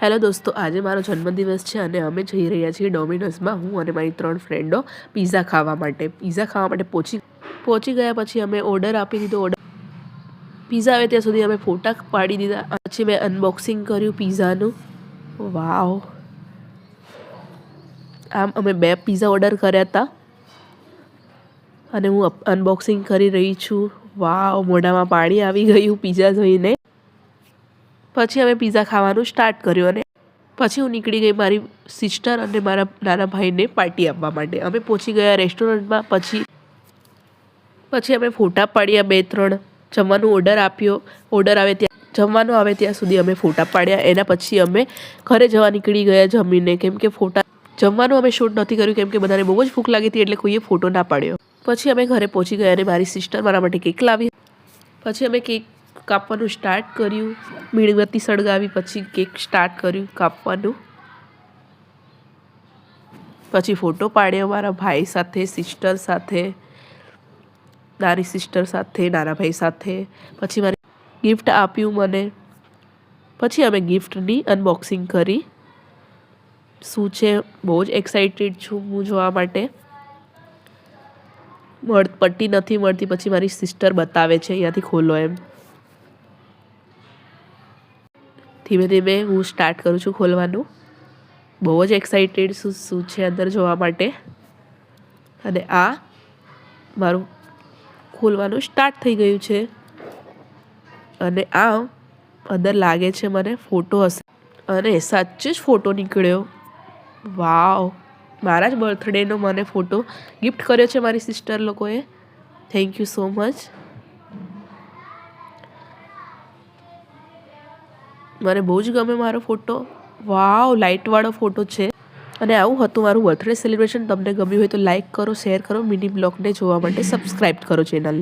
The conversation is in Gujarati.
હેલો દોસ્તો, આજે મારો જન્મદિવસ છે અને અમે જઈ રહ્યા છીએ ડોમિનોઝમાં, હું અને મારી 3 ફ્રેન્ડો પિઝા ખાવા માટે પહોંચી ગયા. પછી અમે ઓર્ડર આપી દીધો. પિઝા આવે ત્યાં સુધી અમે ફોટા પાડી દીધા. પછી મેં અનબોક્સિંગ કર્યું પિઝાનું. વાવ! આમ અમે 2 પિઝા ઓર્ડર કર્યા હતા અને હું અનબોક્સિંગ કરી રહી છું. વાવ! મોઢામાં પાણી આવી ગયું પિઝા જોઈને. પછી અમે પિઝા ખાવાનું સ્ટાર્ટ કર્યું અને પછી હું નીકળી ગઈ મારી સિસ્ટર અને મારા નાના ભાઈને પાર્ટી આપવા માટે. અમે પહોંચી ગયા રેસ્ટોરન્ટમાં. પછી અમે ફોટા પાડ્યા 2-3. જમવાનું જમવાનું આવે ત્યાં સુધી અમે ફોટા પાડ્યા. એના પછી અમે ઘરે જવા નીકળી ગયા જમીને, કેમ કે જમવાનું અમે શૂટ નથી કર્યું કેમ કે બધાને બહુ જ ભૂખ લાગી હતી, એટલે કોઈએ ફોટો ના પાડ્યો. પછી અમે ઘરે પહોંચી ગયા અને મારી સિસ્ટર મારા માટે કેક લાવી. પછી અમે કેક કાપવાનું સ્ટાર્ટ કર્યું. મીણબત્તી સળગાવી પછી કેક સ્ટાર્ટ કર્યું કાપવાનું. પછી ફોટો પાડ્યો મારા ભાઈ સાથે, સિસ્ટર સાથે, નાની સિસ્ટર સાથે, નાના ભાઈ સાથે. પછી મારી ગિફ્ટ આપ્યું મને. પછી અમે ગિફ્ટની અનબોક્સિંગ કરી. શું છે, બહુ જ એક્સાઇટેડ છું હું જોવા માટે. પટ્ટી નથી મળતી. પછી મારી સિસ્ટર બતાવે છે અહીંયાથી ખોલો એમ. ધીમે ધીમે હું સ્ટાર્ટ કરું છું ખોલવાનું. બહુ જ એક્સાઇટેડ શું છે અંદર જોવા માટે. અને આ મારું ખોલવાનું સ્ટાર્ટ થઈ ગયું છે. અને આ અંદર લાગે છે મને ફોટો હશે, અને સાચે જ ફોટો નીકળ્યો. વાવ! મારા જ બર્થડેનો મને ફોટો ગિફ્ટ કર્યો છે મારી સિસ્ટર લોકોએ. Thank you so much. મને બહુ જ ગમે મારો ફોટો. વાવ! લાઇટવાળો ફોટો છે. અને આવું હતું મારું બર્થડે સેલિબ્રેશન. તમને ગમ્યું હોય તો લાઇક કરો, શેર કરો. મિની બ્લોગને જોવા માટે સબસ્ક્રાઈબ કરો ચેનલ.